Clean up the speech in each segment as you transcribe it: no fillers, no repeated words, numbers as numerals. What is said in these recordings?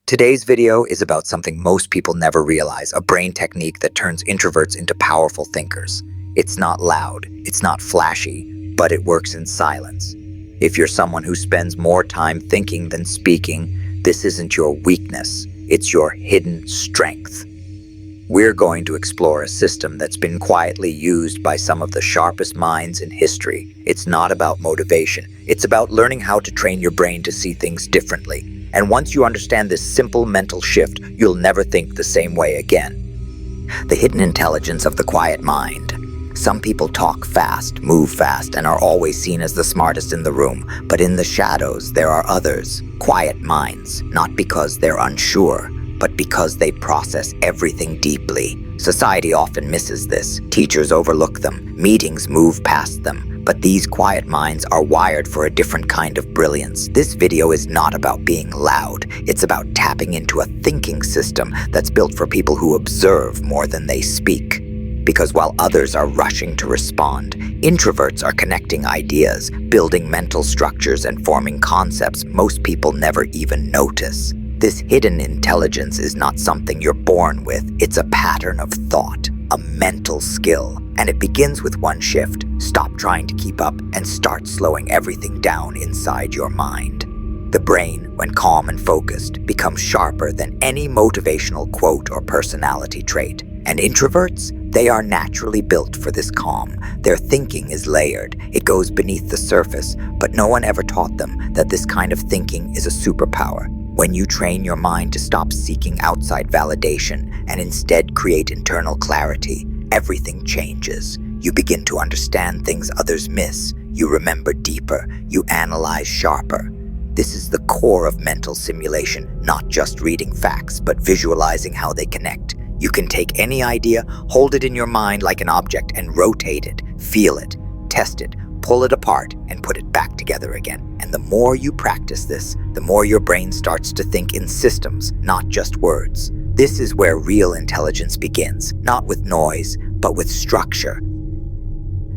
Today's video is about something most people never realize, a brain technique that turns introverts into powerful thinkers. It's not loud, it's not flashy, but it works in silence. If you're someone who spends more time thinking than speaking, this isn't your weakness, it's your hidden strength. We're going to explore a system that's been quietly used by some of the sharpest minds in history. It's not about motivation, it's about learning how to train your brain to see things differently. And once you understand this simple mental shift, you'll never think the same way again. The hidden intelligence of the quiet mind. Some people talk fast, move fast, and are always seen as the smartest in the room. But in the shadows, there are others, quiet minds, not because they're unsure, but because they process everything deeply. Society often misses this. Teachers overlook them. Meetings move past them. But these quiet minds are wired for a different kind of brilliance. This video is not about being loud. It's about tapping into a thinking system that's built for people who observe more than they speak. Because while others are rushing to respond, introverts are connecting ideas, building mental structures, and forming concepts most people never even notice. This hidden intelligence is not something you're born with. It's a pattern of thought, a mental skill. And it begins with one shift. Stop trying to keep up and start slowing everything down inside your mind. The brain, when calm and focused, becomes sharper than any motivational quote or personality trait. And introverts, they are naturally built for this calm. Their thinking is layered. It goes beneath the surface, but no one ever taught them that this kind of thinking is a superpower. When you train your mind to stop seeking outside validation and instead create internal clarity, everything changes. You begin to understand things others miss. You remember deeper. You analyze sharper. This is the core of mental simulation, not just reading facts, but visualizing how they connect. You can take any idea, hold it in your mind like an object, and rotate it, feel it, test it, pull it apart, and put it back together again. And the more you practice this, the more your brain starts to think in systems, not just words. This is where real intelligence begins, not with noise, but with structure.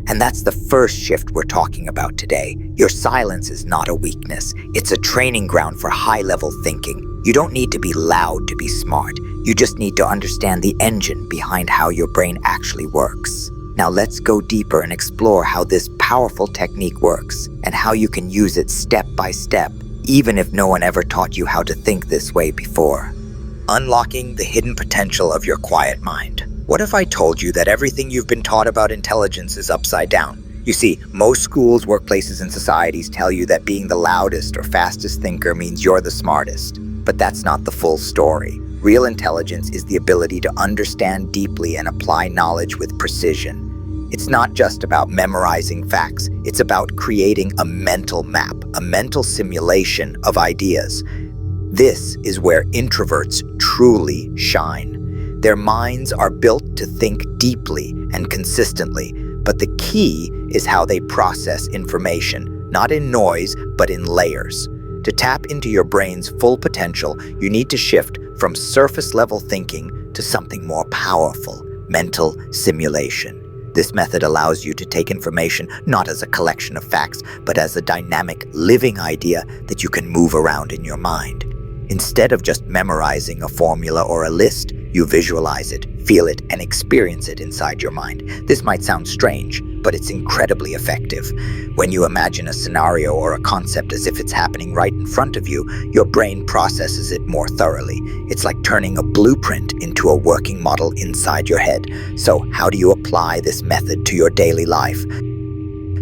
And that's the first shift we're talking about today. Your silence is not a weakness. It's a training ground for high-level thinking. You don't need to be loud to be smart. You just need to understand the engine behind how your brain actually works. Now let's go deeper and explore how this powerful technique works and how you can use it step by step, even if no one ever taught you how to think this way before. Unlocking the hidden potential of your quiet mind. What if I told you that everything you've been taught about intelligence is upside down? You see, most schools, workplaces, and societies tell you that being the loudest or fastest thinker means you're the smartest. But that's not the full story. Real intelligence is the ability to understand deeply and apply knowledge with precision. It's not just about memorizing facts. It's about creating a mental map, a mental simulation of ideas. This is where introverts truly shine. Their minds are built to think deeply and consistently, but the key is how they process information, not in noise, but in layers. To tap into your brain's full potential, you need to shift from surface-level thinking to something more powerful, mental simulation. This method allows you to take information not as a collection of facts, but as a dynamic, living idea that you can move around in your mind. Instead of just memorizing a formula or a list, you visualize it, feel it, and experience it inside your mind. This might sound strange, but it's incredibly effective. When you imagine a scenario or a concept as if it's happening right in front of you, your brain processes it more thoroughly. It's like turning a blueprint into a working model inside your head. So how do you apply this method to your daily life?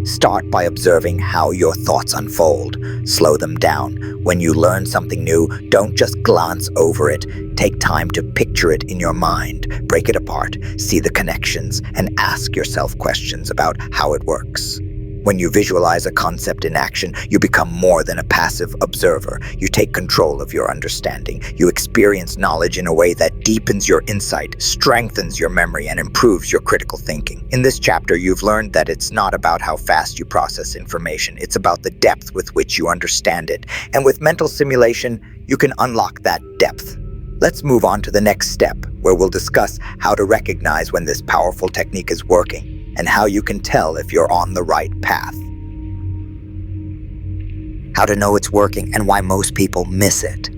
Start by observing how your thoughts unfold. Slow them down. When you learn something new, don't just glance over it. Take time to picture it in your mind. Break it apart, see the connections, and ask yourself questions about how it works. When you visualize a concept in action, you become more than a passive observer. You take control of your understanding. You experience knowledge in a way that deepens your insight, strengthens your memory, and improves your critical thinking. In this chapter, you've learned that it's not about how fast you process information. It's about the depth with which you understand it. And with mental simulation, you can unlock that depth. Let's move on to the next step, where we'll discuss how to recognize when this powerful technique is working, and how you can tell if you're on the right path. How to know it's working and why most people miss it.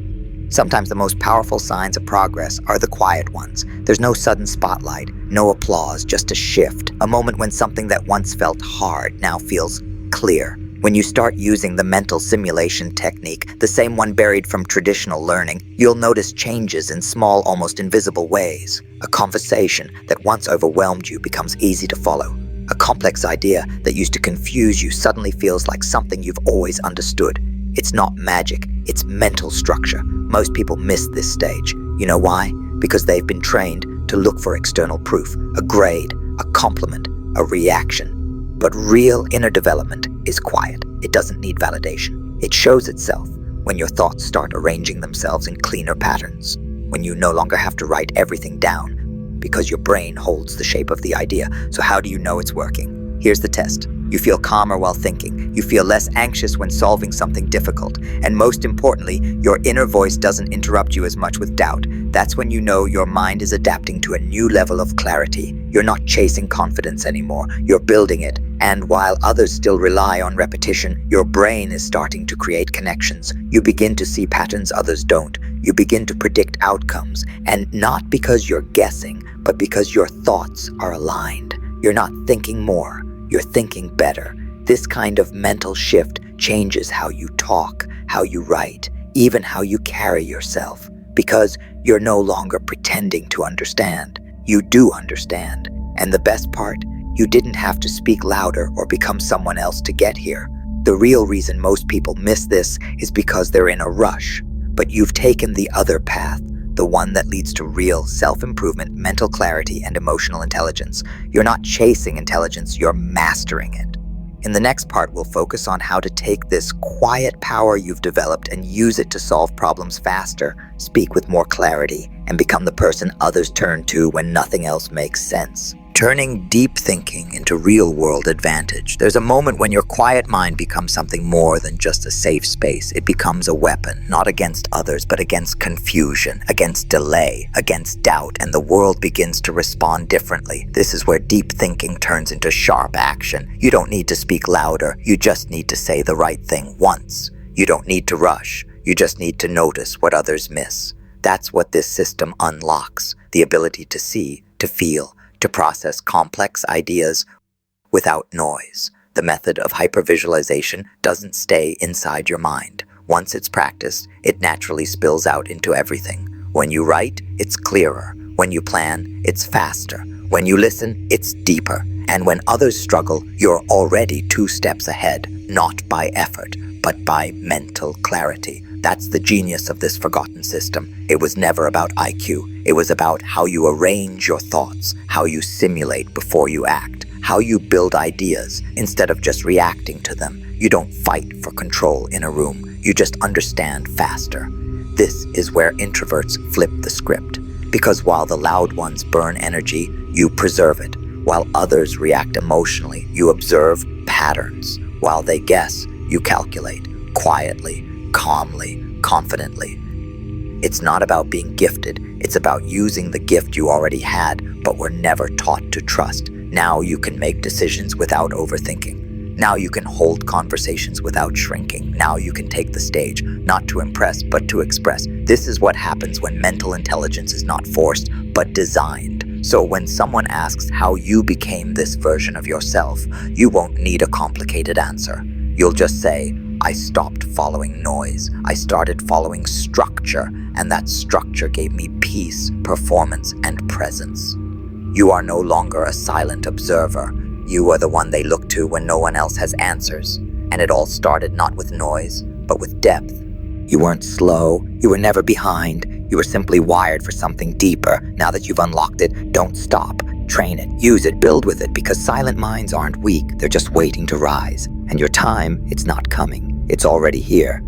Sometimes the most powerful signs of progress are the quiet ones. There's no sudden spotlight, no applause, just a shift. A moment when something that once felt hard now feels clear. When you start using the mental simulation technique, the same one buried from traditional learning, you'll notice changes in small, almost invisible ways. A conversation that once overwhelmed you becomes easy to follow. A complex idea that used to confuse you suddenly feels like something you've always understood. It's not magic, it's mental structure. Most people miss this stage. You know why? Because they've been trained to look for external proof, a grade, a compliment, a reaction. But real inner development is quiet. It doesn't need validation. It shows itself when your thoughts start arranging themselves in cleaner patterns, when you no longer have to write everything down because your brain holds the shape of the idea. So how do you know it's working? Here's the test. You feel calmer while thinking. You feel less anxious when solving something difficult. And most importantly, your inner voice doesn't interrupt you as much with doubt. That's when you know your mind is adapting to a new level of clarity. You're not chasing confidence anymore. You're building it. And while others still rely on repetition, your brain is starting to create connections. You begin to see patterns others don't. You begin to predict outcomes. And not because you're guessing, but because your thoughts are aligned. You're not thinking more. You're thinking better. This kind of mental shift changes how you talk, how you write, even how you carry yourself. Because you're no longer pretending to understand. You do understand. And the best part, you didn't have to speak louder or become someone else to get here. The real reason most people miss this is because they're in a rush. But you've taken the other path, the one that leads to real self-improvement, mental clarity, and emotional intelligence. You're not chasing intelligence, you're mastering it. In the next part, we'll focus on how to take this quiet power you've developed and use it to solve problems faster, speak with more clarity, and become the person others turn to when nothing else makes sense. Turning deep thinking into real-world advantage. There's a moment when your quiet mind becomes something more than just a safe space. It becomes a weapon, not against others, but against confusion, against delay, against doubt, and the world begins to respond differently. This is where deep thinking turns into sharp action. You don't need to speak louder, you just need to say the right thing once. You don't need to rush, you just need to notice what others miss. That's what this system unlocks, the ability to see, to feel, to process complex ideas without noise. The method of hypervisualization doesn't stay inside your mind. Once it's practiced, it naturally spills out into everything. When you write, it's clearer. When you plan, it's faster. When you listen, it's deeper. And when others struggle, you're already 2 steps ahead, not by effort, but by mental clarity. That's the genius of this forgotten system. It was never about IQ. It was about how you arrange your thoughts, how you simulate before you act, how you build ideas instead of just reacting to them. You don't fight for control in a room. You just understand faster. This is where introverts flip the script. Because while the loud ones burn energy, you preserve it. While others react emotionally, you observe patterns. While they guess, you calculate quietly, calmly, confidently. It's not about being gifted, it's about using the gift you already had, but were never taught to trust. Now you can make decisions without overthinking. Now you can hold conversations without shrinking. Now you can take the stage, not to impress, but to express. This is what happens when mental intelligence is not forced, but designed. So when someone asks how you became this version of yourself, you won't need a complicated answer. You'll just say, I stopped following noise. I started following structure, and that structure gave me peace, performance, and presence. You are no longer a silent observer. You are the one they look to when no one else has answers. And it all started not with noise, but with depth. You weren't slow. You were never behind. You were simply wired for something deeper. Now that you've unlocked it, don't stop. Train it, use it, build with it, because silent minds aren't weak. They're just waiting to rise. And your time, it's not coming. It's already here.